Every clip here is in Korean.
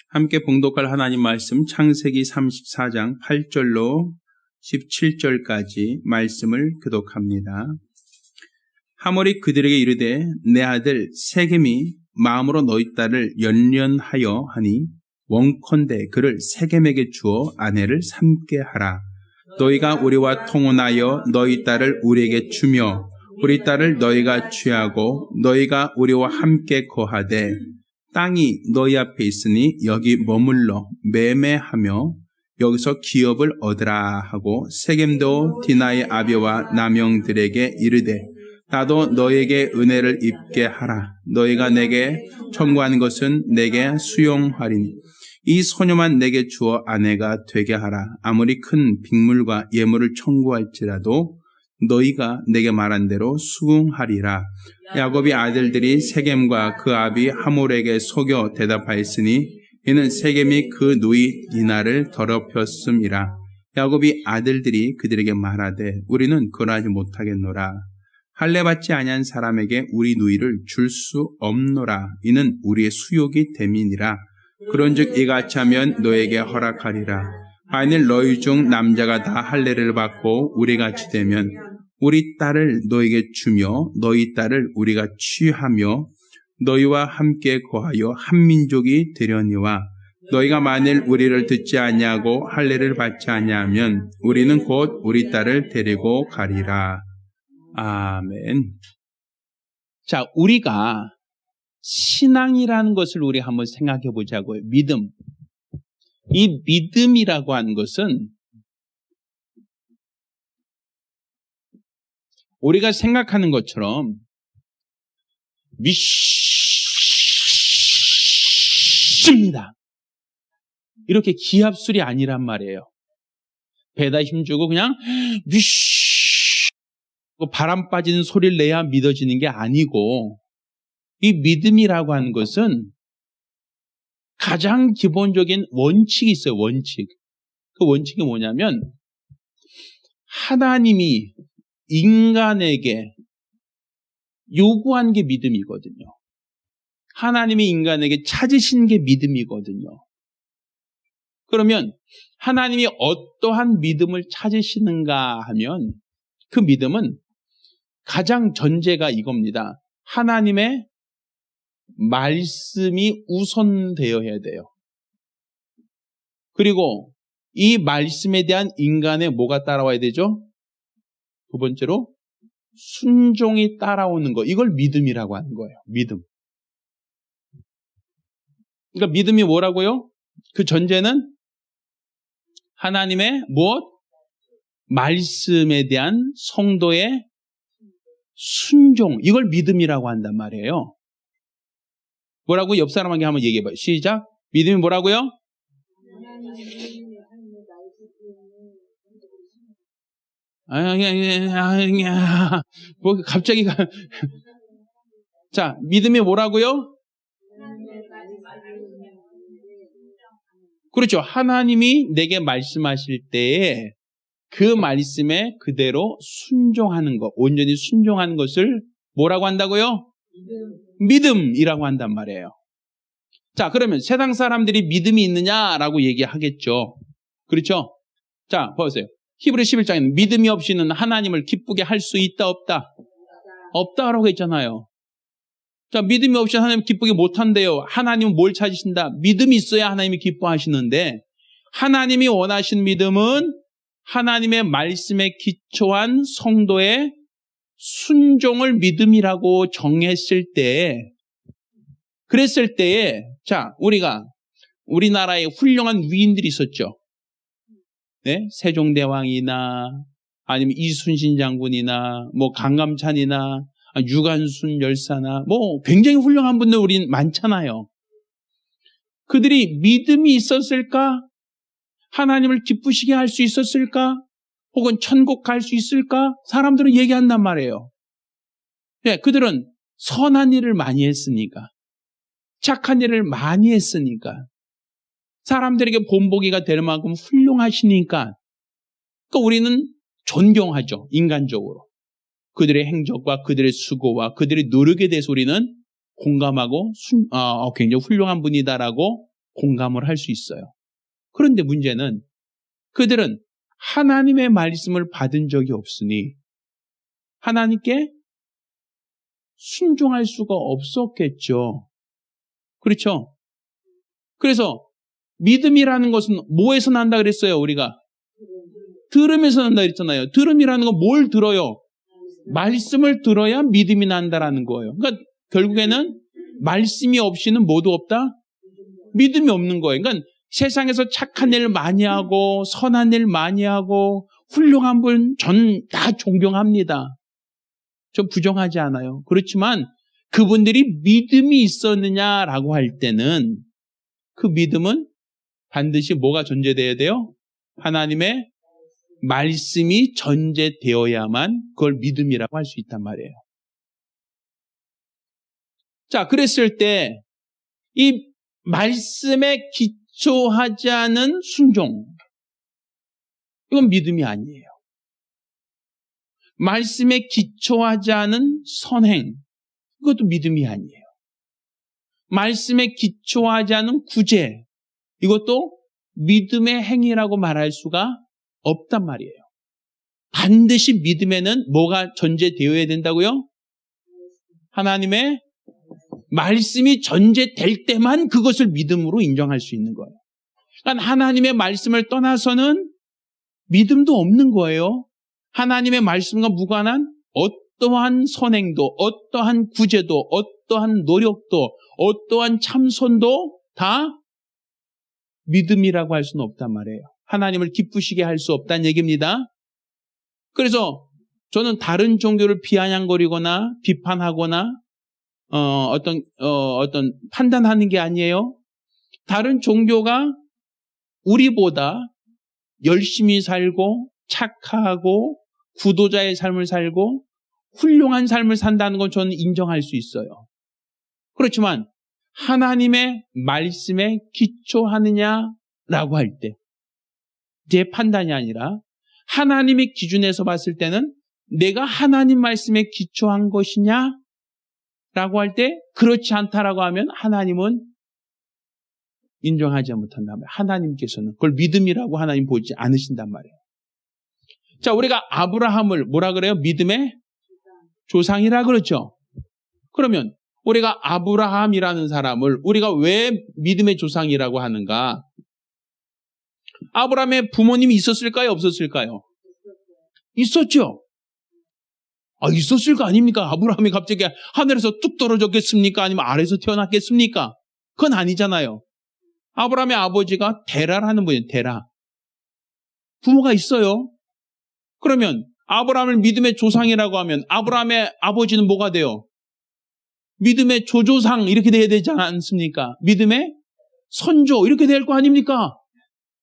함께 봉독할 하나님 말씀 창세기 34장 8절로 17절까지 말씀을 교독합니다. 하몰이 그들에게 이르되 내 아들 세겜이 마음으로 너희 딸을 연련하여 하니 원컨대 그를 세겜에게 주어 아내를 삼게 하라. 너희가 우리와 통혼하여 너희 딸을 우리에게 주며 우리 딸을 너희가 취하고 너희가 우리와 함께 거하되 땅이 너희 앞에 있으니 여기 머물러 매매하며 여기서 기업을 얻으라 하고 세겜도 디나의 아비와 남영들에게 이르되 나도 너에게 은혜를 입게 하라. 너희가 내게 청구하는 것은 내게 수용하리니 이 소녀만 내게 주어 아내가 되게 하라. 아무리 큰 빅물과 예물을 청구할지라도 너희가 내게 말한 대로 수긍하리라. 야곱의 아들들이 세겜과 그 아비 하몰에게 속여 대답하였으니 이는 세겜이 그 누이 디나를 더럽혔음이라. 야곱의 아들들이 그들에게 말하되 우리는 그러하지 못하겠노라. 할례 받지 아니한 사람에게 우리 누이를 줄 수 없노라. 이는 우리의 수욕이 됨이니라. 그런즉 이같이 하면 너에게 허락하리라. 만일 너희 중 남자가 다 할례를 받고 우리같이 되면 우리 딸을 너에게 주며 너희 딸을 우리가 취하며 너희와 함께 거하여 한 민족이 되려니와 너희가 만일 우리를 듣지 아니하고 할례를 받지 아니하면 우리는 곧 우리 딸을 데리고 가리라. 아멘. 자, 우리가 신앙이라는 것을 우리 한번 생각해 보자고요. 믿음. 이 믿음이라고 하는 것은 우리가 생각하는 것처럼 믿습니다. 이렇게 기합술이 아니란 말이에요. 배에다 힘주고 그냥 바람 빠지는 소리를 내야 믿어지는 게 아니고 이 믿음이라고 하는 것은 가장 기본적인 원칙이 있어요. 원칙. 그 원칙이 뭐냐면 하나님이 인간에게 요구한 게 믿음이거든요. 하나님이 인간에게 찾으신 게 믿음이거든요. 그러면 하나님이 어떠한 믿음을 찾으시는가 하면 그 믿음은 가장 전제가 이겁니다. 하나님의 말씀이 우선되어야 돼요. 그리고 이 말씀에 대한 인간의 뭐가 따라와야 되죠? 두 번째로 순종이 따라오는 거. 이걸 믿음이라고 하는 거예요. 믿음. 그러니까 믿음이 뭐라고요? 그 전제는 하나님의 무엇? 말씀에 대한 성도의 순종. 이걸 믿음이라고 한단 말이에요. 뭐라고? 옆 사람에게 한번 얘기해봐요. 시작. 믿음이 뭐라고요? 뭐 갑자기 자, 믿음이 뭐라고요? 그렇죠. 하나님이 내게 말씀하실 때에 그 말씀에 그대로 순종하는 것, 온전히 순종하는 것을 뭐라고 한다고요? 믿음이라고 한단 말이에요. 자, 그러면 세상 사람들이 믿음이 있느냐라고 얘기하겠죠. 그렇죠? 자, 보세요. 히브리 11장에는 믿음이 없이는 하나님을 기쁘게 할 수 있다, 없다? 없다라고 했잖아요. 자, 믿음이 없이 하나님 기쁘게 못한대요. 하나님은 뭘 찾으신다? 믿음이 있어야 하나님이 기뻐하시는데 하나님이 원하신 믿음은 하나님의 말씀에 기초한 성도의 순종을 믿음이라고 정했을 때, 그랬을 때에, 자, 우리나라에 훌륭한 위인들이 있었죠. 네? 세종대왕이나, 아니면 이순신 장군이나, 뭐, 강감찬이나, 유관순 열사나, 뭐, 굉장히 훌륭한 분들 우린 많잖아요. 그들이 믿음이 있었을까? 하나님을 기쁘시게 할 수 있었을까? 혹은 천국 갈 수 있을까? 사람들은 얘기한단 말이에요. 네, 그들은 선한 일을 많이 했으니까, 착한 일을 많이 했으니까, 사람들에게 본보기가 될 만큼 훌륭하시니까, 그러니까 우리는 존경하죠, 인간적으로. 그들의 행적과 그들의 수고와 그들의 노력에 대해서 우리는 공감하고 굉장히 훌륭한 분이다라고 공감을 할 수 있어요. 그런데 문제는 그들은 하나님의 말씀을 받은 적이 없으니 하나님께 순종할 수가 없었겠죠. 그렇죠? 그래서 믿음이라는 것은 뭐에서 난다 그랬어요, 우리가? 들음에서 난다 그랬잖아요. 들음이라는 건 뭘 들어요? 말씀을 들어야 믿음이 난다라는 거예요. 그러니까 결국에는 말씀이 없이는 뭐도 없다? 믿음이 없는 거예요. 그러니까 세상에서 착한 일 많이 하고 선한 일 많이 하고 훌륭한 분 전 다 존경합니다. 좀 부정하지 않아요. 그렇지만 그분들이 믿음이 있었느냐라고 할 때는 그 믿음은 반드시 뭐가 전제되어야 돼요? 하나님의 말씀이 전제되어야만 그걸 믿음이라고 할 수 있단 말이에요. 자, 그랬을 때 이 말씀에 기초하지 않은 순종, 이건 믿음이 아니에요. 말씀에 기초하지 않은 선행, 이것도 믿음이 아니에요. 말씀에 기초하지 않은 구제, 이것도 믿음의 행위라고 말할 수가 없단 말이에요. 반드시 믿음에는 뭐가 전제되어야 된다고요? 하나님의 말씀이 전제될 때만 그것을 믿음으로 인정할 수 있는 거예요. 그러니까 하나님의 말씀을 떠나서는 믿음도 없는 거예요. 하나님의 말씀과 무관한 어떠한 선행도, 어떠한 구제도, 어떠한 노력도, 어떠한 참선도 다 믿음이라고 할 수는 없단 말이에요. 하나님을 기쁘시게 할 수 없다는 얘기입니다. 그래서 저는 다른 종교를 비아냥거리거나 비판하거나 어떤 판단하는 게 아니에요. 다른 종교가 우리보다 열심히 살고 착하고 구도자의 삶을 살고 훌륭한 삶을 산다는 건 저는 인정할 수 있어요. 그렇지만 하나님의 말씀에 기초하느냐라고 할 때 제 판단이 아니라 하나님의 기준에서 봤을 때는 내가 하나님 말씀에 기초한 것이냐? 라고 할 때 그렇지 않다라고 하면 하나님은 인정하지 못한단 말이에요. 하나님께서는 그걸 믿음이라고 하나님 보지 않으신단 말이에요. 자, 우리가 아브라함을 뭐라 그래요? 믿음의 조상이라 그러죠. 그러면 우리가 아브라함이라는 사람을 우리가 왜 믿음의 조상이라고 하는가? 아브라함의 부모님이 있었을까요? 없었을까요? 있었죠. 있었을 거 아닙니까? 아브라함이 갑자기 하늘에서 뚝 떨어졌겠습니까? 아니면 아래에서 태어났겠습니까? 그건 아니잖아요. 아브라함의 아버지가 데라라는 분이에요. 데라. 부모가 있어요. 그러면 아브라함을 믿음의 조상이라고 하면 아브라함의 아버지는 뭐가 돼요? 믿음의 조조상 이렇게 돼야 되지 않습니까? 믿음의 선조 이렇게 될 거 아닙니까?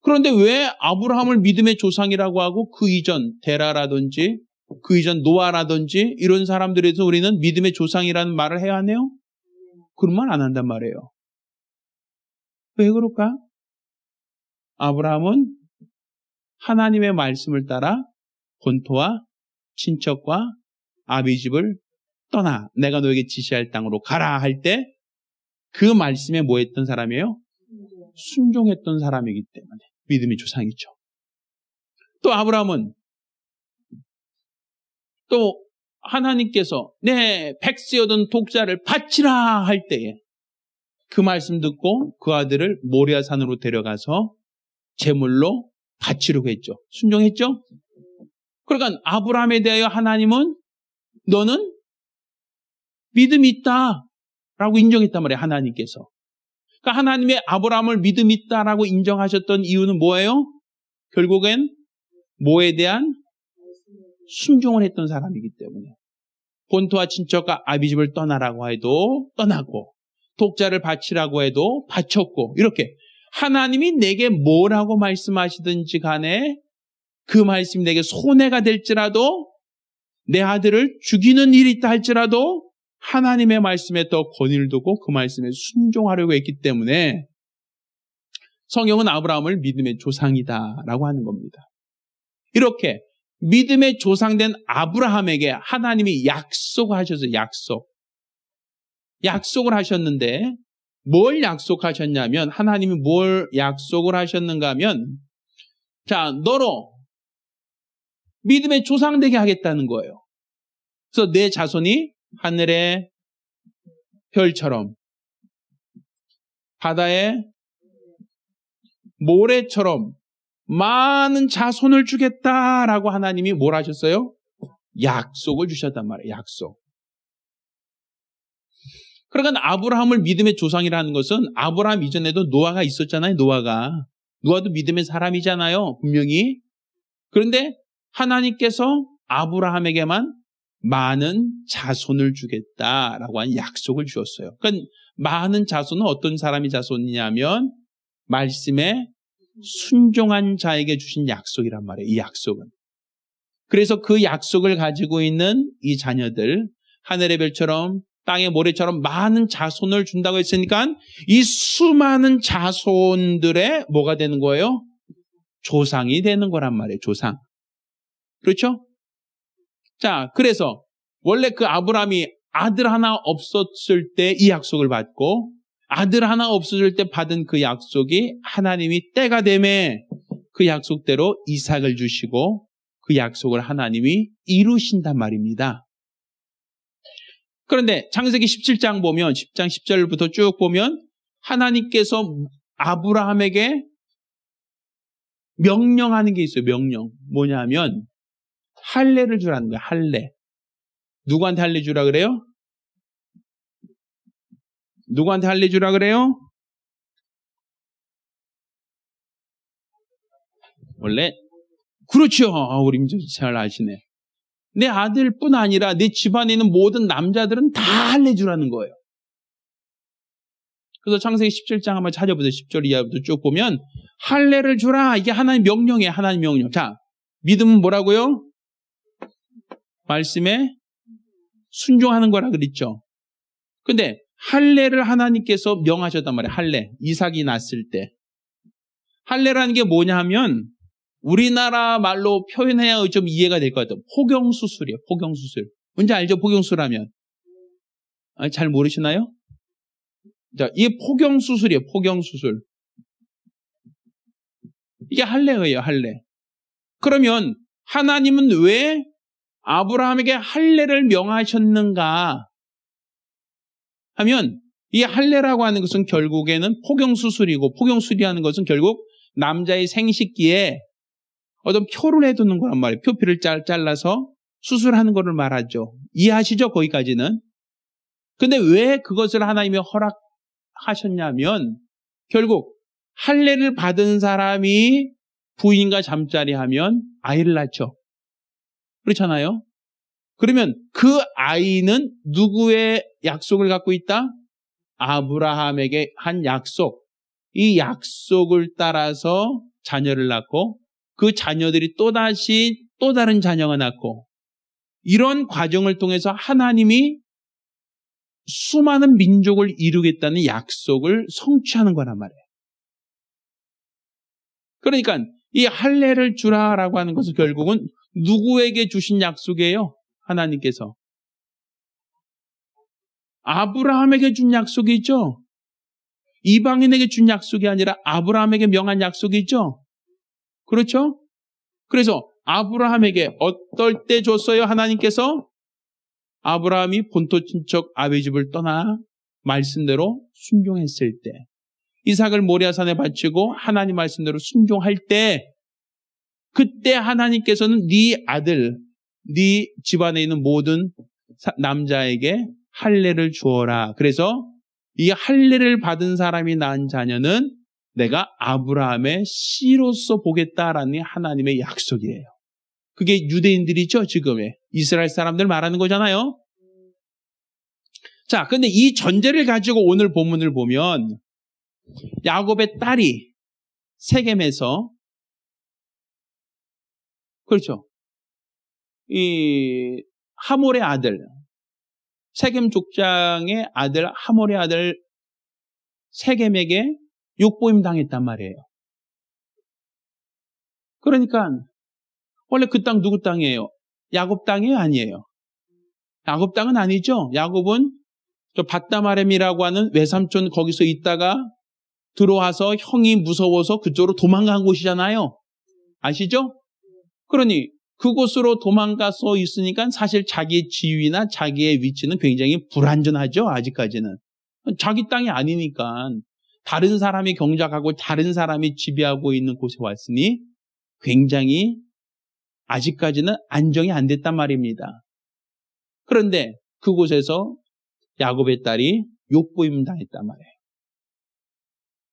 그런데 왜 아브라함을 믿음의 조상이라고 하고 그 이전 데라라든지 그 이전 노아라든지 이런 사람들에 대해서 우리는 믿음의 조상이라는 말을 해야 하네요? 그런 말 안 한단 말이에요. 왜 그럴까? 아브라함은 하나님의 말씀을 따라 본토와 친척과 아비 집을 떠나 내가 너에게 지시할 땅으로 가라 할 때 그 말씀에 뭐 했던 사람이에요? 순종했던 사람이기 때문에 믿음의 조상이죠. 또 아브라함은 또 하나님께서 내 백세여든 독자를 바치라 할 때에 그 말씀 듣고 그 아들을 모리아산으로 데려가서 제물로 바치려고 했죠. 순종했죠? 그러니까 아브라함에 대하여 하나님은 너는 믿음이 있다라고 인정했단 말이에요. 하나님께서. 그러니까 하나님의 아브라함을 믿음이 있다라고 인정하셨던 이유는 뭐예요? 결국엔 뭐에 대한 순종을 했던 사람이기 때문에 본토와 친척과 아비집을 떠나라고 해도 떠나고 독자를 바치라고 해도 바쳤고 이렇게 하나님이 내게 뭐라고 말씀하시든지 간에 그 말씀이 내게 손해가 될지라도 내 아들을 죽이는 일이 있다 할지라도 하나님의 말씀에 더 권위를 두고 그 말씀에 순종하려고 했기 때문에 성경은 아브라함을 믿음의 조상이다라고 하는 겁니다. 이렇게 믿음의 조상된 아브라함에게 하나님이 약속을 하셨어요. 약속을 하셨는데 뭘 약속하셨냐면, 하나님이 뭘 약속을 하셨는가 하면, 자, 너로 믿음의 조상 되게 하겠다는 거예요. 그래서 내 자손이 하늘의 별처럼, 바다의 모래처럼 많은 자손을 주겠다라고 하나님이 뭘 하셨어요? 약속을 주셨단 말이에요. 약속. 그러니까 아브라함을 믿음의 조상이라는 것은 아브라함 이전에도 노아가 있었잖아요. 노아도 믿음의 사람이잖아요. 분명히. 그런데 하나님께서 아브라함에게만 많은 자손을 주겠다라고 한 약속을 주셨어요. 그러니까 많은 자손은 어떤 사람이 자손이냐면 말씀에 순종한 자에게 주신 약속이란 말이에요. 이 약속은. 그래서 그 약속을 가지고 있는 이 자녀들, 하늘의 별처럼 땅의 모래처럼 많은 자손을 준다고 했으니까 이 수많은 자손들의 뭐가 되는 거예요? 조상이 되는 거란 말이에요. 조상. 그렇죠? 자, 그래서 원래 그 아브라함이 아들 하나 없었을 때 이 약속을 받고 아들 하나 없었을 때 받은 그 약속이 하나님이 때가 되매 그 약속대로 이삭을 주시고 그 약속을 하나님이 이루신단 말입니다. 그런데 창세기 17장 보면 10장 10절부터 쭉 보면 하나님께서 아브라함에게 명령하는 게 있어요. 명령. 뭐냐면 할례를 주라는 거예요. 할례. 누구한테 할례 주라 그래요? 누구한테 할례 주라 그래요? 원래 그렇죠. 우리 잘 아시네. 내 아들뿐 아니라 내 집안에 있는 모든 남자들은 다 할례 주라는 거예요. 그래서 창세기 17장 한번 찾아보세요. 10절 이하부터 쭉 보면 할례를 주라. 이게 하나님 명령이에요. 하나님 명령. 자, 믿음은 뭐라고요? 말씀에 순종하는 거라 그랬죠. 근데 할례를 하나님께서 명하셨단 말이에요. 할례. 이삭이 낳았을 때. 할례라는 게 뭐냐 하면 우리나라 말로 표현해야 좀 이해가 될 것 같아요. 포경수술이에요. 포경수술. 뭔지 알죠? 포경수술하면. 잘 모르시나요? 자, 이게 포경수술이에요. 포경수술. 이게 할례예요. 할례. 그러면 하나님은 왜 아브라함에게 할례를 명하셨는가 하면 이 할례라고 하는 것은 결국에는 포경수술이고 포경수술이라는 것은 결국 남자의 생식기에 어떤 표를 해두는 거란 말이에요. 표피를 잘라서 수술하는 거를 말하죠. 이해하시죠? 거기까지는. 근데 왜 그것을 하나님이 허락하셨냐면 결국 할례를 받은 사람이 부인과 잠자리 하면 아이를 낳죠. 그렇잖아요? 그러면 그 아이는 누구의 약속을 갖고 있다? 아브라함에게 한 약속. 이 약속을 따라서 자녀를 낳고 그 자녀들이 또다시 또 다른 자녀가 낳고 이런 과정을 통해서 하나님이 수많은 민족을 이루겠다는 약속을 성취하는 거란 말이에요. 그러니까 이 할례를 주라라고 하는 것은 결국은 누구에게 주신 약속이에요? 하나님께서. 아브라함에게 준 약속이죠. 이방인에게 준 약속이 아니라 아브라함에게 명한 약속이죠. 그렇죠? 그래서 아브라함에게 어떨 때 줬어요? 하나님께서? 아브라함이 본토 친척 아비 집을 떠나 말씀대로 순종했을 때, 이삭을 모리아산에 바치고 하나님 말씀대로 순종할 때, 그때 하나님께서는 네 아들, 네 집안에 있는 모든 남자에게 할례를 주어라. 그래서 이 할례를 받은 사람이 낳은 자녀는 내가 아브라함의 씨로서 보겠다라는 하나님의 약속이에요. 그게 유대인들이죠, 지금의. 이스라엘 사람들 말하는 거잖아요. 자, 근데 이 전제를 가지고 오늘 본문을 보면 야곱의 딸이 세겜에서, 그렇죠, 이 하몰의 아들, 세겜 족장의 아들 하몰의 아들 세겜에게 욕보임 당했단 말이에요. 그러니까 원래 그 땅 누구 땅이에요? 야곱 땅이에요? 아니에요? 야곱 땅은 아니죠. 야곱은 저 밧다마렘이라고 하는 외삼촌 거기서 있다가 들어와서 형이 무서워서 그쪽으로 도망간 곳이잖아요. 아시죠? 그러니 그곳으로 도망가서 있으니까 사실 자기의 지위나 자기의 위치는 굉장히 불안전하죠. 아직까지는. 자기 땅이 아니니까 다른 사람이 경작하고 다른 사람이 지배하고 있는 곳에 왔으니 굉장히 아직까지는 안정이 안 됐단 말입니다. 그런데 그곳에서 야곱의 딸이 욕보임 당했단 말이에요.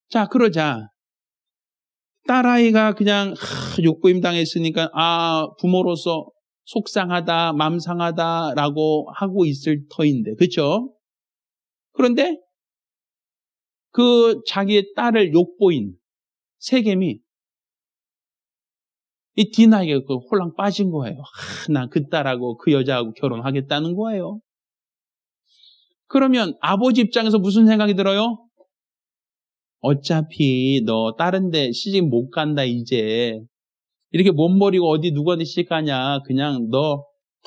자, 그러자 딸아이가 그냥 욕보임 당했으니까 부모로서 속상하다, 맘 상하다라고 하고 있을 터인데, 그렇죠? 그런데 그 자기의 딸을 욕보인 세겜이 이 디나에게 홀랑 빠진 거예요. 난 그 딸하고 그 여자하고 결혼하겠다는 거예요. 그러면 아버지 입장에서 무슨 생각이 들어요? 어차피 너 다른 데 시집 못 간다 이제. 이렇게 못 버리고 어디 누구한테 시집 가냐. 그냥 너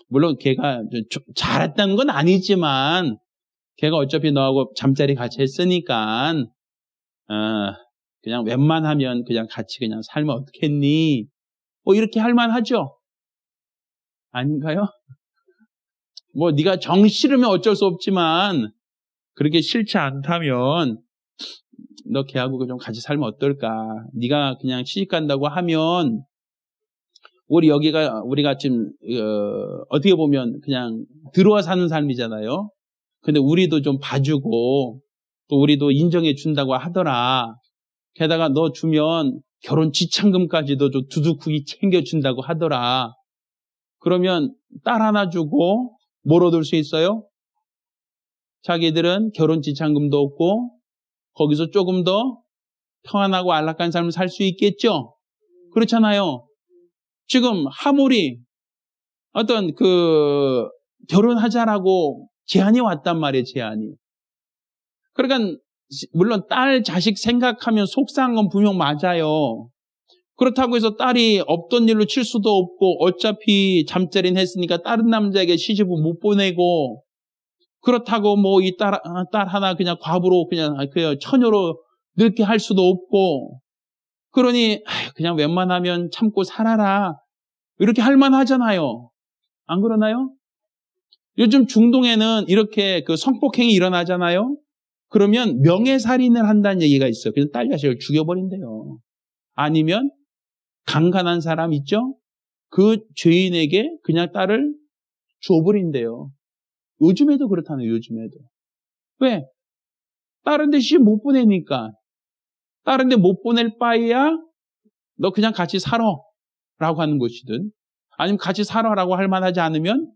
물론 걔가 잘했다는 건 아니지만 걔가 어차피 너하고 잠자리 같이 했으니까 그냥 웬만하면 그냥 같이 그냥 살면 어떻겠니? 뭐 이렇게 할 만하죠? 아닌가요? 뭐 네가 정 싫으면 어쩔 수 없지만 그렇게 싫지 않다면 너 걔하고 좀 같이 살면 어떨까? 네가 그냥 시집 간다고 하면 우리가 지금 어떻게 보면 그냥 들어와 사는 삶이잖아요. 근데 우리도 좀 봐주고 또 우리도 인정해 준다고 하더라. 게다가 너 주면 결혼 지참금까지도 좀 두둑히 챙겨준다고 하더라. 그러면 딸 하나 주고 뭘 얻을 수 있어요? 자기들은 결혼 지참금도 없고 거기서 조금 더 평안하고 안락한 삶을 살 수 있겠죠? 그렇잖아요. 지금 하몰이 어떤 결혼하자라고 제안이 왔단 말이에요, 제안이. 그러니까 물론 딸 자식 생각하면 속상한 건 분명 맞아요. 그렇다고 해서 딸이 없던 일로 칠 수도 없고 어차피 잠자리는 했으니까 다른 남자에게 시집을 못 보내고 그렇다고 뭐 이 딸 하나 그냥 과부로 그냥 처녀로 늙게 할 수도 없고 그러니 그냥 웬만하면 참고 살아라 이렇게 할 만하잖아요. 안 그러나요? 요즘 중동에는 이렇게 성폭행이 일어나잖아요. 그러면 명예살인을 한다는 얘기가 있어요. 그래서 딸 자식을 죽여버린대요. 아니면 강간한 사람 있죠? 그 죄인에게 그냥 딸을 줘버린대요. 요즘에도 그렇다네요. 요즘에도. 왜? 다른 데 시집 못 보내니까. 다른 데 못 보낼 바에야 너 그냥 같이 살아 라고 하는 것이든 아니면 같이 살아라고 할 만하지 않으면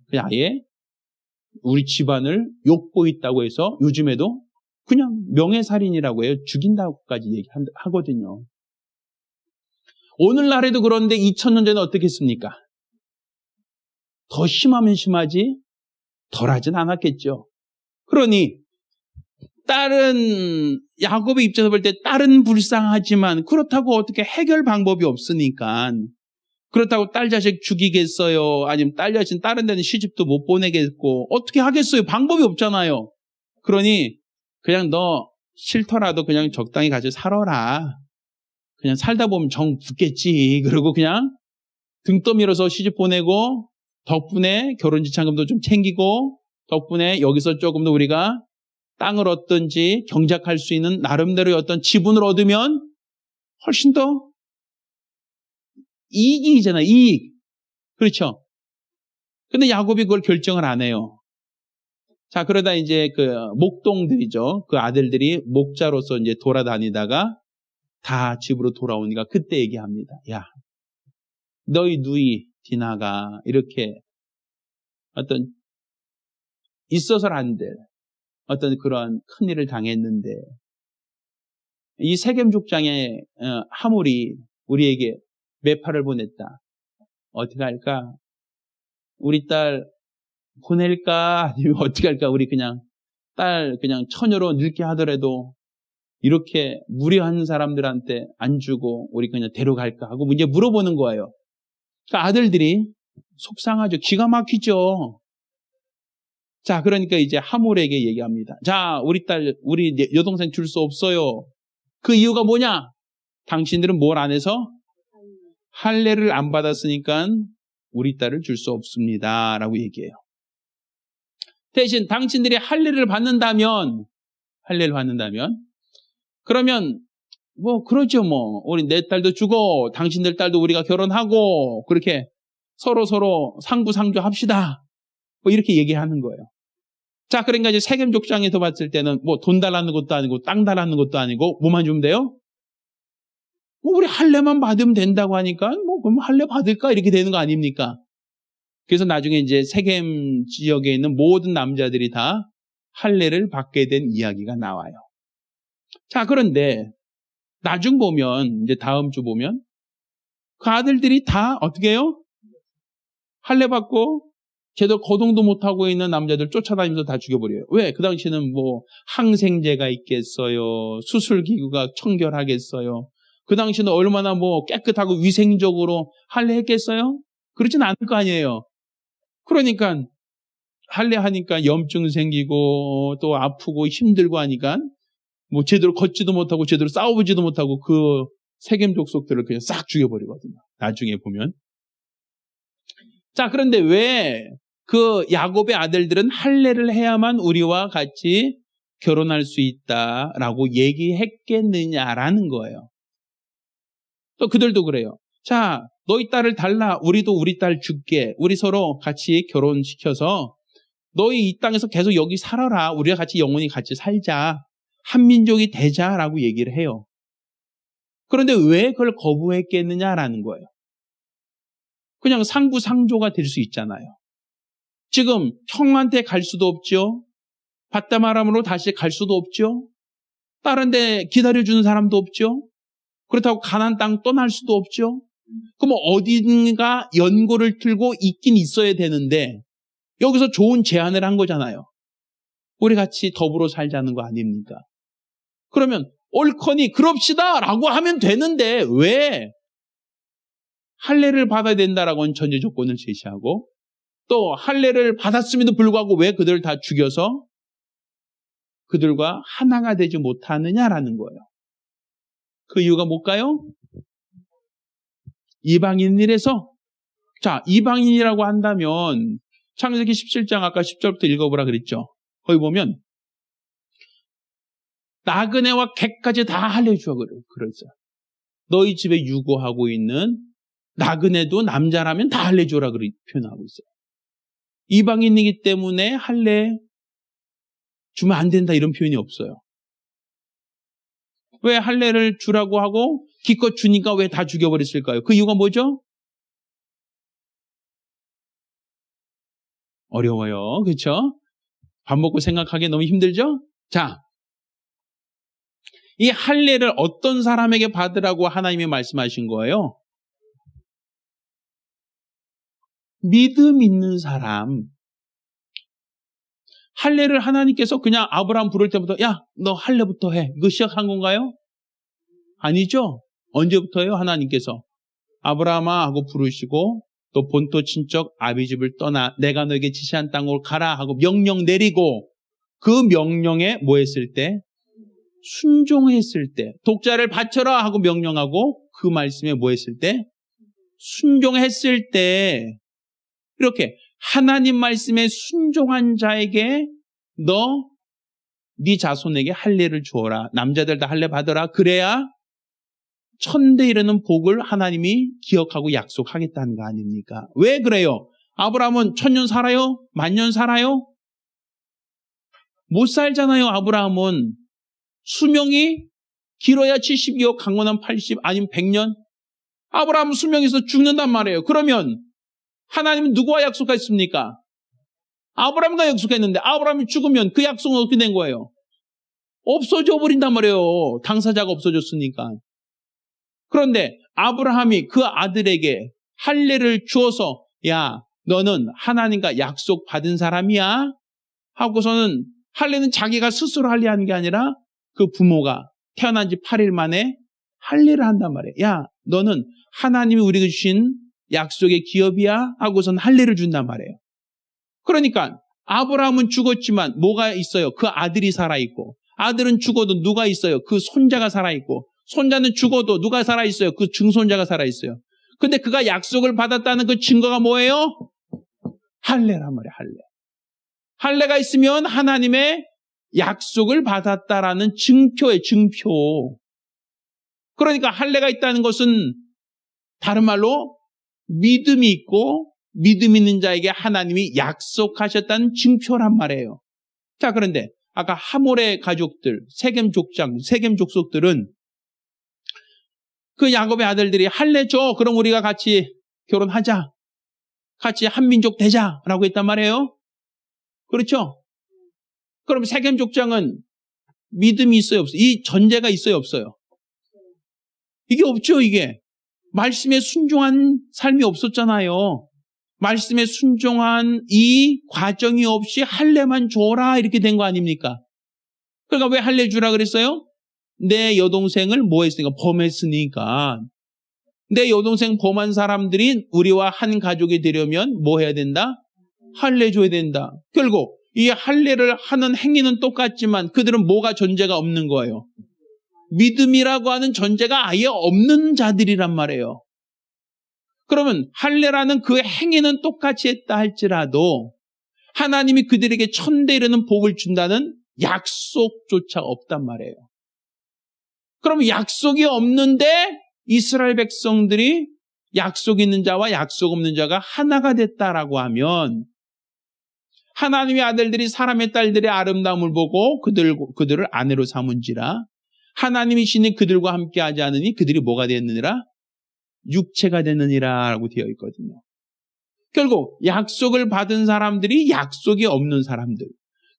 그냥 아예 우리 집안을 욕보 있다고 해서 요즘에도 그냥 명예살인이라고 해요. 죽인다고까지 얘기하거든요. 오늘날에도 그런데 2000년 전에 어떻게 했습니까? 더 심하면 심하지 덜하진 않았겠죠. 그러니 딸은 야곱의 입장에서 볼 때 딸은 불쌍하지만 그렇다고 어떻게 해결 방법이 없으니까 그렇다고 딸 자식 죽이겠어요? 아니면 딸 자식 다른 데는 시집도 못 보내겠고 어떻게 하겠어요? 방법이 없잖아요. 그러니 그냥 너 싫더라도 그냥 적당히 같이 살아라. 그냥 살다 보면 정 붙겠지. 그리고 그냥 등 떠밀어서 시집 보내고 덕분에 결혼지참금도 좀 챙기고 덕분에 여기서 조금 더 우리가 땅을 얻든지 경작할 수 있는 나름대로의 어떤 지분을 얻으면 훨씬 더 이익이잖아요. 이익. 그렇죠? 근데 야곱이 그걸 결정을 안 해요. 자, 그러다 이제 목동들이죠. 그 아들들이 목자로서 이제 돌아다니다가 다 집으로 돌아오니까 그때 얘기합니다. 야, 너희 누이 디나가 이렇게 어떤 있어서는 안 될 어떤 그런 큰일을 당했는데 이 세겜 족장의 하몰이 우리에게 매파를 보냈다. 어떻게 할까? 우리 딸 보낼까? 아니면 어떻게 할까? 우리 그냥 딸 그냥 처녀로 늙게 하더라도 이렇게 무례한 사람들한테 안 주고 우리 그냥 데려갈까 하고 이제 물어보는 거예요. 그러니까 아들들이 속상하죠. 기가 막히죠. 자, 그러니까 이제 하몰에게 얘기합니다. 자, 우리 여동생 줄 수 없어요. 그 이유가 뭐냐? 당신들은 뭘 안 해서? 할례를 안 받았으니까 우리 딸을 줄 수 없습니다. 라고 얘기해요. 대신 당신들이 할례를 받는다면, 그러면 그러죠 우리 내 딸도 주고 당신들 딸도 우리가 결혼하고 그렇게 서로 상부상조 합시다. 이렇게 얘기하는 거예요. 자, 그러니까 이제 세겜 족장에서 봤을 때는 돈 달라는 것도 아니고 땅 달라는 것도 아니고 뭐만 주면 돼요? 우리 할례만 받으면 된다고 하니까 그럼 할례 받을까? 이렇게 되는 거 아닙니까? 그래서 나중에 이제 세겜 지역에 있는 모든 남자들이 다 할례를 받게 된 이야기가 나와요. 자, 그런데 나중 보면 이제 다음 주 보면 그 아들들이 다 어떻게 해요? 할례 받고 제대로 거동도 못하고 있는 남자들 쫓아다니면서 다 죽여버려요. 왜? 그 당시에는 항생제가 있겠어요? 수술기구가 청결하겠어요? 그 당시에는 얼마나 깨끗하고 위생적으로 할례했겠어요? 그렇진 않을 거 아니에요. 그러니까 할례하니까 염증 생기고 또 아프고 힘들고 하니까 제대로 걷지도 못하고 제대로 싸워보지도 못하고 그 세겜 족속들을 그냥 싹 죽여버리거든요. 나중에 보면. 자, 그런데 왜 그 야곱의 아들들은 할례를 해야만 우리와 같이 결혼할 수 있다라고 얘기했겠느냐라는 거예요. 또 그들도 그래요. 자, 너희 딸을 달라. 우리도 우리 딸 줄게. 우리 서로 같이 결혼시켜서 너희 이 땅에서 계속 여기 살아라. 우리가 같이 영원히 같이 살자. 한민족이 되자라고 얘기를 해요. 그런데 왜 그걸 거부했겠느냐라는 거예요. 그냥 상부상조가 될 수 있잖아요. 지금 형한테 갈 수도 없죠. 바다마람으로 다시 갈 수도 없죠. 다른 데 기다려주는 사람도 없죠. 그렇다고 가나안 땅 떠날 수도 없죠. 그럼 어딘가 연고를 틀고 있긴 있어야 되는데 여기서 좋은 제안을 한 거잖아요. 우리 같이 더불어 살자는 거 아닙니까? 그러면 옳거니 그럽시다 라고 하면 되는데 왜 할례를 받아야 된다라고 하는 전제 조건을 제시하고 또 할례를 받았음에도 불구하고 왜 그들을 다 죽여서 그들과 하나가 되지 못하느냐라는 거예요. 그 이유가 뭘까요? 이방인이라서. 자, 이방인이라고 한다면 창세기 17장 아까 10절부터 읽어보라 그랬죠. 거기 보면 나그네와 객까지 다 할례 주어 그랬어요. 너희 집에 유고하고 있는 나그네도 남자라면 다 할례 주어라 표현하고 있어요. 이방인이기 때문에 할례 주면 안 된다 이런 표현이 없어요. 왜 할례를 주라고 하고 기껏 주니까 왜 다 죽여버렸을까요? 그 이유가 뭐죠? 어려워요. 그렇죠? 밥 먹고 생각하기 너무 힘들죠? 자, 이 할례를 어떤 사람에게 받으라고 하나님이 말씀하신 거예요? 믿음 있는 사람. 할례를 하나님께서 그냥 아브라함 부를 때부터 야, 너 할례부터 해. 이거 시작한 건가요? 아니죠. 언제부터요? 하나님께서 아브라함아 하고 부르시고 또 본토 친척 아비집을 떠나 내가 너에게 지시한 땅으로 가라 하고 명령 내리고 그 명령에 뭐 했을 때? 순종했을 때. 독자를 바쳐라 하고 명령하고 그 말씀에 뭐 했을 때? 순종했을 때 이렇게 하나님 말씀에 순종한 자에게 너 네 자손에게 할례를 주어라. 남자들 다 할례 받아라. 그래야 천대 이르는 복을 하나님이 기억하고 약속하겠다는 거 아닙니까? 왜 그래요? 아브라함은 1000년 살아요? 10,000년 살아요? 못 살잖아요. 아브라함은 수명이 길어야 70이요, 강건한 80 아니면 100년. 아브라함은 수명에서 죽는단 말이에요. 그러면 하나님은 누구와 약속했습니까? 아브라함과 약속했는데 아브라함이 죽으면 그 약속은 어떻게 된 거예요? 없어져 버린단 말이에요. 당사자가 없어졌으니까. 그런데 아브라함이 그 아들에게 할례를 주어서 야, 너는 하나님과 약속 받은 사람이야 하고서는 할례는 자기가 스스로 할례하는 게 아니라 그 부모가 태어난 지 8일 만에 할례를 한단 말이에요. 야, 너는 하나님이 우리에게 주신 약속의 기업이야 하고서는 할례를 준단 말이에요. 그러니까 아브라함은 죽었지만 뭐가 있어요? 그 아들이 살아있고, 아들은 죽어도 누가 있어요? 그 손자가 살아있고, 손자는 죽어도 누가 살아있어요? 그 증손자가 살아있어요. 근데 그가 약속을 받았다는 그 증거가 뭐예요? 할례란 말이에요. 할례. 할례가 있으면 하나님의 약속을 받았다라는 증표예요. 증표. 그러니까 할례가 있다는 것은 다른 말로 믿음이 있고 믿음 있는 자에게 하나님이 약속하셨다는 증표란 말이에요. 자, 그런데 아까 하몰의 가족들, 세겜 족속들은 그 야곱의 아들들이 할례 줘. 그럼 우리가 같이 결혼하자. 같이 한민족 되자라고 했단 말이에요. 그렇죠? 그럼 세겜 족장은 믿음이 있어요, 없어요? 이 전제가 있어요, 없어요? 이게 없죠, 이게. 말씀에 순종한 삶이 없었잖아요. 말씀에 순종한 이 과정이 없이 할례만 줘라 이렇게 된 거 아닙니까? 그러니까 왜 할례 주라 그랬어요? 내 여동생을 뭐 했으니까? 범했으니까. 내 여동생 범한 사람들이 우리와 한 가족이 되려면 뭐 해야 된다? 할례 줘야 된다. 결국 이 할례를 하는 행위는 똑같지만 그들은 뭐가 존재가 없는 거예요? 믿음이라고 하는 존재가 아예 없는 자들이란 말이에요. 그러면 할례라는 그 행위는 똑같이 했다 할지라도 하나님이 그들에게 천대 이르는 복을 준다는 약속조차 없단 말이에요. 그럼 약속이 없는데 이스라엘 백성들이 약속 있는 자와 약속 없는 자가 하나가 됐다라고 하면 하나님의 아들들이 사람의 딸들의 아름다움을 보고 그들을 아내로 삼은지라 하나님이 신이 그들과 함께 하지 않으니 그들이 뭐가 됐느니라? 육체가 됐느니라 라고 되어 있거든요. 결국 약속을 받은 사람들이 약속이 없는 사람들,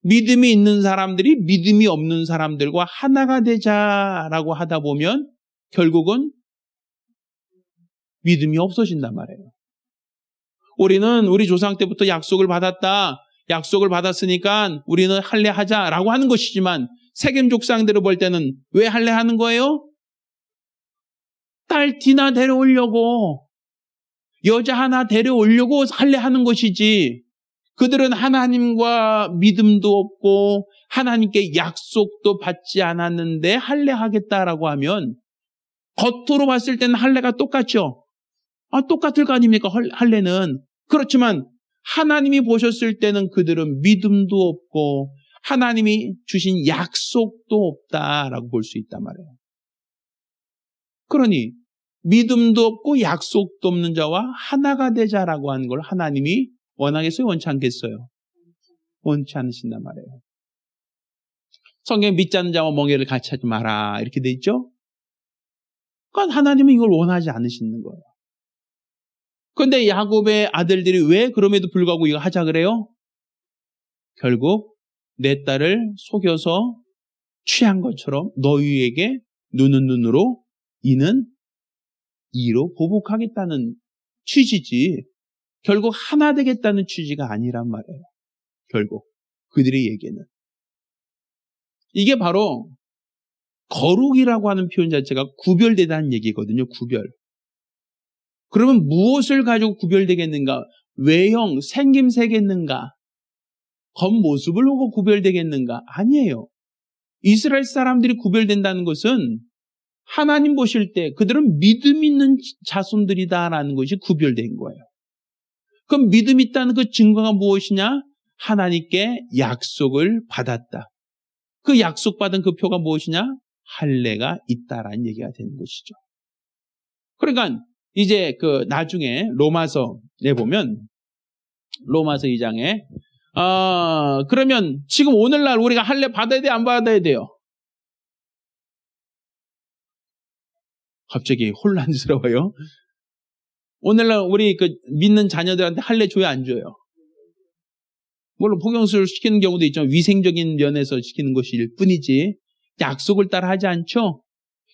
믿음이 있는 사람들이 믿음이 없는 사람들과 하나가 되자라고 하다 보면 결국은 믿음이 없어진단 말이에요. 우리는 우리 조상 때부터 약속을 받았다. 약속을 받았으니까 우리는 할례하자라고 하는 것이지만 세겜 족상들을 볼 때는 왜 할례하는 거예요? 딸 디나 데려오려고, 여자 하나 데려오려고 할례하는 것이지 그들은 하나님과 믿음도 없고 하나님께 약속도 받지 않았는데 할례하겠다라고 하면 겉으로 봤을 때는 할례가 똑같죠. 똑같을 거 아닙니까? 할례는. 그렇지만 하나님이 보셨을 때는 그들은 믿음도 없고 하나님이 주신 약속도 없다라고 볼 수 있단 말이에요. 그러니 믿음도 없고 약속도 없는 자와 하나가 되자라고 하는 걸 하나님이 원하겠어요? 원치 않겠어요? 원치 않으신단 말이에요. 성경에 믿지 않는 자와 멍에를 같이 하지 마라 이렇게 돼 있죠? 그러니까 하나님은 이걸 원하지 않으시는 거예요. 그런데 야곱의 아들들이 왜 그럼에도 불구하고 이거 하자 그래요? 결국 내 딸을 속여서 취한 것처럼 너희에게 눈은 눈으로 이는 이로 보복하겠다는 취지지 결국 하나 되겠다는 취지가 아니란 말이에요. 결국 그들의 얘기는. 이게 바로 거룩이라고 하는 표현 자체가 구별되다는 얘기거든요. 구별. 그러면 무엇을 가지고 구별되겠는가? 외형, 생김새겠는가? 겉모습을 보고 구별되겠는가? 아니에요. 이스라엘 사람들이 구별된다는 것은 하나님 보실 때 그들은 믿음 있는 자손들이다라는 것이 구별된 거예요. 그럼 믿음 있다는 그 증거가 무엇이냐? 하나님께 약속을 받았다. 그 약속받은 그 표가 무엇이냐? 할례가 있다라는 얘기가 되는 것이죠. 그러니까 이제 그 나중에 로마서에 보면 로마서 2장에 그러면 지금 오늘날 우리가 할례 받아야 돼, 안 받아야 돼요? 갑자기 혼란스러워요. 오늘날 우리 그 믿는 자녀들한테 할례 줘야 안 줘요? 물론 복용수를 시키는 경우도 있지만 위생적인 면에서 시키는 것일 뿐이지 약속을 따라 하지 않죠?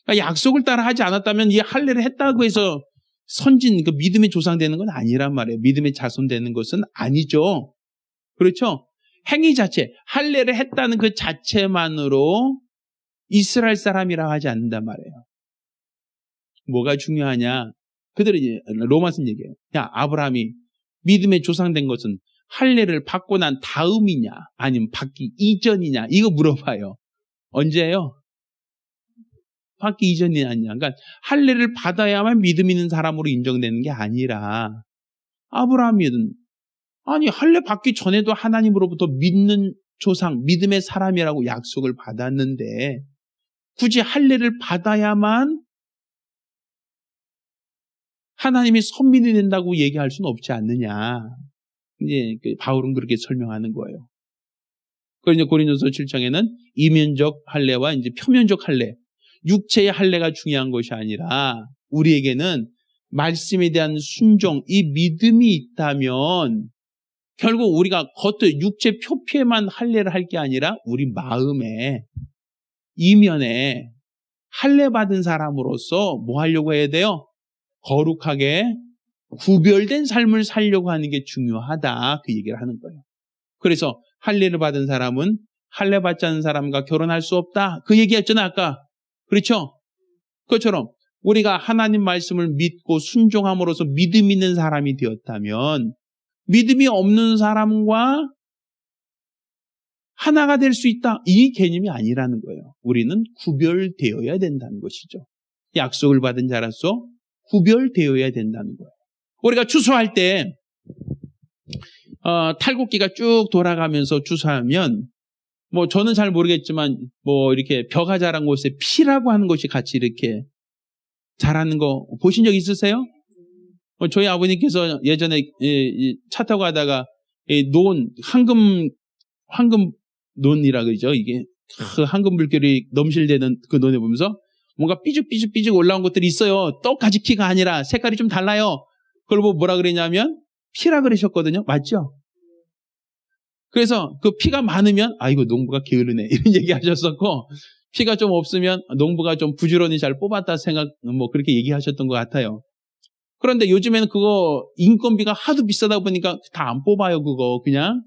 그러니까 약속을 따라 하지 않았다면 이 할례를 했다고 해서 선진, 그 믿음의 조상 되는 건 아니란 말이에요. 믿음의 자손 되는 것은 아니죠. 그렇죠? 행위 자체, 할례를 했다는 그 자체만으로 이스라엘 사람이라고 하지 않는단 말이에요. 뭐가 중요하냐? 그들은 이제 로마서 얘기해요. 야, 아브라함이 믿음의 조상 된 것은 할례를 받고 난 다음이냐 아니면 받기 이전이냐 이거 물어봐요. 언제예요? 받기 이전이 아니냐. 그러니까 할례를 받아야만 믿음 있는 사람으로 인정되는 게 아니라 아브라함은 아니 할례 받기 전에도 하나님으로부터 믿는 조상, 믿음의 사람이라고 약속을 받았는데 굳이 할례를 받아야만 하나님이 선민이 된다고 얘기할 수는 없지 않느냐. 이제 바울은 그렇게 설명하는 거예요. 그래서 고린도서 7장에는 이면적 할례와 이제 표면적 할례, 육체의 할례가 중요한 것이 아니라 우리에게는 말씀에 대한 순종, 이 믿음이 있다면 결국 우리가 겉에 육체 표피에만 할례를 할 게 아니라 우리 마음에 이면에 할례 받은 사람으로서 뭐 하려고 해야 돼요? 거룩하게 구별된 삶을 살려고 하는 게 중요하다. 그 얘기를 하는 거예요. 그래서 할례를 받은 사람은 할례 받지 않은 사람과 결혼할 수 없다. 그 얘기했잖아요, 아까. 그렇죠? 그것처럼 우리가 하나님 말씀을 믿고 순종함으로써 믿음 있는 사람이 되었다면 믿음이 없는 사람과 하나가 될 수 있다. 이 개념이 아니라는 거예요. 우리는 구별되어야 된다는 것이죠. 약속을 받은 자로서 구별되어야 된다는 거예요. 우리가 추수할 때 탈곡기가 쭉 돌아가면서 추수하면 뭐 저는 잘 모르겠지만 뭐 이렇게 벼가 자란 곳에 피라고 하는 것이 같이 이렇게 자라는 거 보신 적 있으세요? 저희 아버님께서 예전에 차 타고 가다가 황금 논이라 그러죠. 이게 그 황금 물결이 넘실대는 그 논에 보면서 뭔가 삐죽삐죽 올라온 것들이 있어요. 똑같이 키가 아니라 색깔이 좀 달라요. 그걸 보고 뭐라 그랬냐면 피라 그러셨거든요. 맞죠? 그래서 그 피가 많으면 이거 농부가 게으르네 이런 얘기 하셨었고 피가 좀 없으면 농부가 좀 부지런히 잘 뽑았다 생각 뭐 그렇게 얘기하셨던 것 같아요. 그런데 요즘에는 그거 인건비가 하도 비싸다 보니까 다 안 뽑아요. 그거 그냥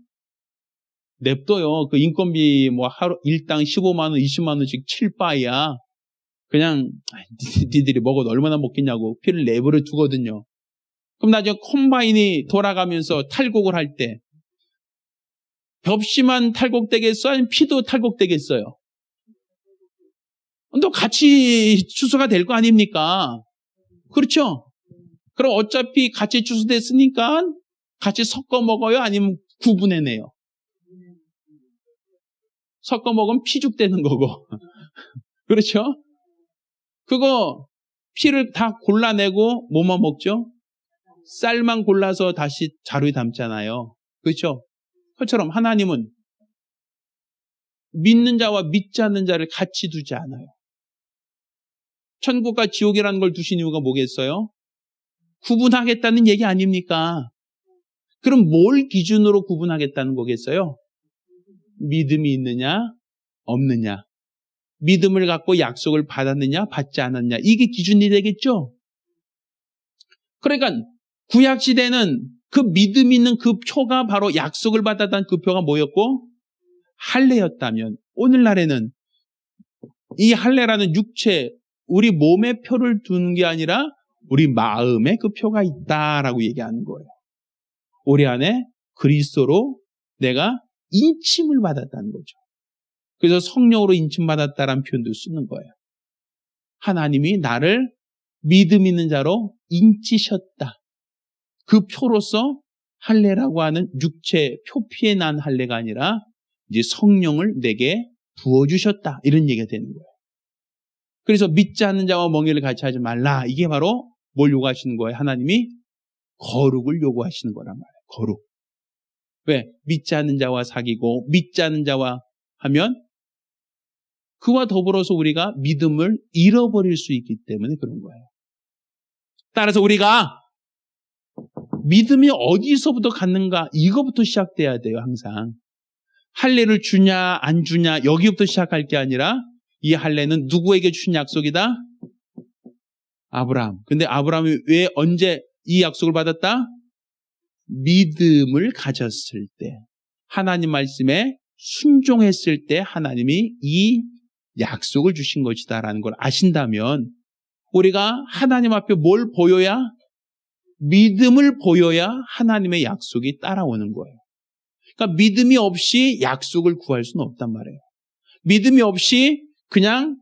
냅둬요. 그 인건비 뭐 하루 일당 15만 원, 20만 원씩 칠바야. 그냥 니들이 먹어도 얼마나 먹겠냐고 피를 내버려 두거든요. 그럼 나중에 콤바인이 돌아가면서 탈곡을 할 때 벽시만 탈곡되겠어? 아니면 피도 탈곡되겠어요? 또 같이 추수가 될 거 아닙니까? 그렇죠? 그럼 어차피 같이 추수됐으니까 같이 섞어 먹어요? 아니면 구분해내요? 섞어 먹으면 피죽되는 거고. 그렇죠? 그거 피를 다 골라내고 뭐만 먹죠? 쌀만 골라서 다시 자루에 담잖아요. 그렇죠? 그것처럼 하나님은 믿는 자와 믿지 않는 자를 같이 두지 않아요. 천국과 지옥이라는 걸 두신 이유가 뭐겠어요? 구분하겠다는 얘기 아닙니까? 그럼 뭘 기준으로 구분하겠다는 거겠어요? 믿음이 있느냐, 없느냐. 믿음을 갖고 약속을 받았느냐, 받지 않았느냐. 이게 기준이 되겠죠? 그러니까 구약시대는 그 믿음 있는 그 표가 바로 약속을 받았다는 그 표가 뭐였고? 할례였다면 오늘날에는 이 할례라는 육체, 우리 몸의 표를 두는 게 아니라 우리 마음에 그 표가 있다라고 얘기하는 거예요. 우리 안에 그리스도로 내가 인침을 받았다는 거죠. 그래서 성령으로 인침받았다라는 표현도 쓰는 거예요. 하나님이 나를 믿음 있는 자로 인치셨다. 그 표로서 할례라고 하는 육체 표피에 난 할례가 아니라 이제 성령을 내게 부어주셨다. 이런 얘기가 되는 거예요. 그래서 믿지 않는 자와 멍에를 같이 하지 말라. 이게 바로 뭘 요구하시는 거예요? 하나님이 거룩을 요구하시는 거란 말이에요. 거룩. 왜? 믿지 않는 자와 사귀고 믿지 않는 자와 하면 그와 더불어서 우리가 믿음을 잃어버릴 수 있기 때문에 그런 거예요. 따라서 우리가 믿음이 어디서부터 갖는가 이거부터 시작돼야 돼요. 항상. 할례를 주냐 안 주냐 여기부터 시작할 게 아니라 이 할례는 누구에게 준 약속이다? 아브라함. 근데 아브라함이 왜 언제 이 약속을 받았다? 믿음을 가졌을 때, 하나님 말씀에 순종했을 때 하나님이 이 약속을 주신 것이다라는 걸 아신다면 우리가 하나님 앞에 뭘 보여야? 믿음을 보여야 하나님의 약속이 따라오는 거예요. 그러니까 믿음이 없이 약속을 구할 수는 없단 말이에요. 믿음이 없이 그냥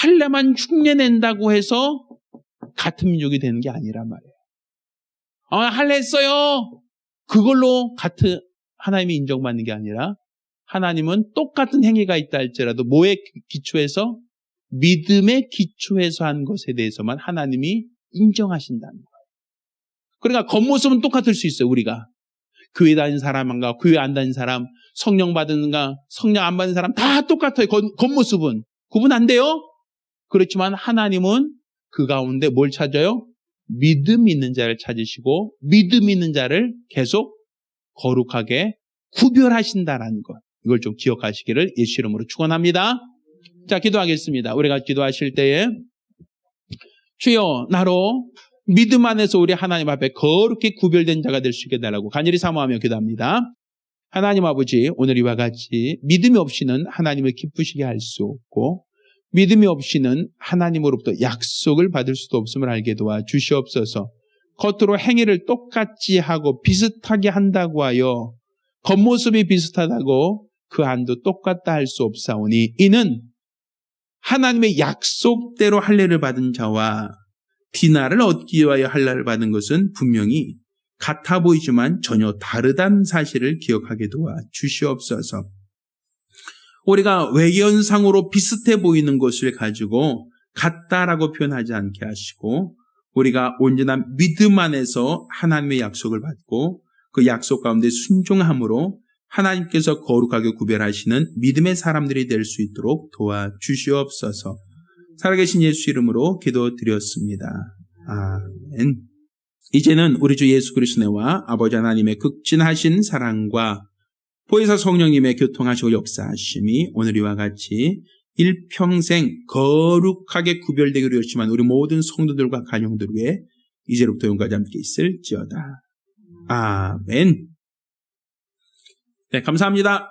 할례만 흉내낸다고 해서 같은 민족이 되는 게 아니란 말이에요. 할례 했어요. 그걸로 같은 하나님이 인정받는 게 아니라 하나님은 똑같은 행위가 있다 할지라도 뭐에 기초해서? 믿음의 기초해서 한 것에 대해서만 하나님이 인정하신다는 거예요. 그러니까 겉모습은 똑같을 수 있어요. 우리가 교회 다니는 사람과 교회 안 다니는 사람, 성령 받는가 성령 안 받는 사람 다 똑같아요. 겉모습은 구분 안 돼요. 그렇지만 하나님은 그 가운데 뭘 찾아요? 믿음 있는 자를 찾으시고 믿음 있는 자를 계속 거룩하게 구별하신다라는 것. 이걸 좀 기억하시기를 예수 이름으로 축원합니다. 자, 기도하겠습니다. 우리가 기도하실 때에 주여 나로 믿음 안에서 우리 하나님 앞에 거룩히 구별된 자가 될 수 있게 해달라고 간절히 사모하며 기도합니다. 하나님 아버지, 오늘 이와 같이 믿음이 없이는 하나님을 기쁘시게 할 수 없고 믿음이 없이는 하나님으로부터 약속을 받을 수도 없음을 알게 도와 주시옵소서. 겉으로 행위를 똑같이 하고 비슷하게 한다고 하여 겉모습이 비슷하다고 그 안도 똑같다 할 수 없사오니 이는 하나님의 약속대로 할례를 받은 자와 디나를 얻기 위하여 할례를 받은 것은 분명히 같아 보이지만 전혀 다르다는 사실을 기억하게 도와 주시옵소서. 우리가 외견상으로 비슷해 보이는 것을 가지고 같다라고 표현하지 않게 하시고 우리가 온전한 믿음 안에서 하나님의 약속을 받고 그 약속 가운데 순종함으로 하나님께서 거룩하게 구별하시는 믿음의 사람들이 될 수 있도록 도와주시옵소서. 살아계신 예수 이름으로 기도드렸습니다. 아멘. 이제는 우리 주 예수 그리스도와 아버지 하나님의 극진하신 사랑과 보혜사 성령님의 교통하시고 역사하심이 오늘 이와 같이 일평생 거룩하게 구별되기로 열심한 우리 모든 성도들과 가정들 위해 이제로부터永遠함께 있을지어다. 아멘. 네, 감사합니다.